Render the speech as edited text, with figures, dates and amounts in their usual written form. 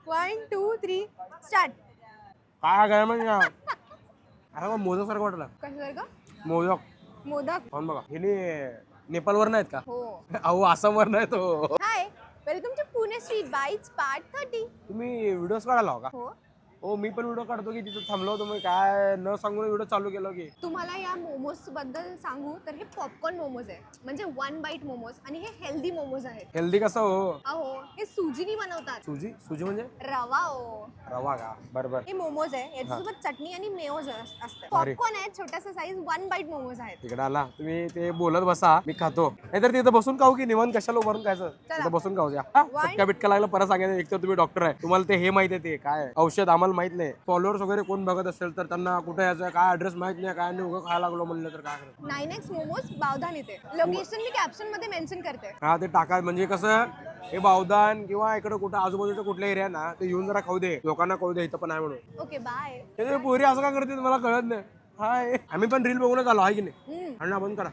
1 2 3 start. काय काय म्हणजे अरे मोदक सारखं वाटलं. कसं जर का मोदक मोदक. पाहून बघा हिने नेपाळवर नाहीत का हो. अहो आसामवर नाही तो. Hi, welcome to Pune street bites part 30. तुम्ही व्हिडिओज काढायला हो का? हो. हो मी पण व्हिडिओ काढतो की तिथं थांबलो होतो मी काय न सांगून व्हिडिओ चालू केलो की. तुम्हाला या मोमोज बद्दल सांगू तर हे पॉपकॉर्न मोमोज आहे, म्हणजे 1 बाईट मोमोज, आणि हे हेल्दी मोमोज आहेत. हेल्दी कसं हो? अहो, हे सुजीनी बनवतात. सुजी सुजी म्हणजे रवा हो. रवा का बरोबर. हे मोमोज आहे, याच्यासोबत चटणी आणि मेयोज असतं. अरे. पॉपकॉर्न आहे, छोटासा साईज 1 बाईट मोमोज आहेत. तिकडे आला तुम्ही ते बोलत बसा मी खातो नाहीतर तिथं बसून खाऊ की निवांत कशाला उभारून खायचं तिथं बसून खाऊ द्या. चटका बिटका लागला परत सांगायचं एक तर तुम्ही डॉक्टर आहे तुम्हाला ते हे माहिती आहे ते काय औषध आम्हाला माहित नाही. फॉलोअर्स वगैरे कोण बघत असेल तर त्यांना कुठे यायचं काय ऍड्रेस माहित नाही काय नाही उगा खायला लागलो म्हणलं तर काय करायचं. 9x मोमोज बावधान इथे. लोकेशन मी कॅप्शन मध्ये मेन्शन करते. हा ते टाका म्हणजे कसं हे बावदान किंवा इकडे कुठं आजूबाजूच्या कुठल्या एरिया ना ते येऊन जरा खाऊ दे लोकांना कळू दे इथं पण आहे म्हणून. Okay bye. हे पोरी असं का करते मला कळत नाही. हाय आम्ही पण रील बघूनच आलो आहे की नाही आणि आपण करा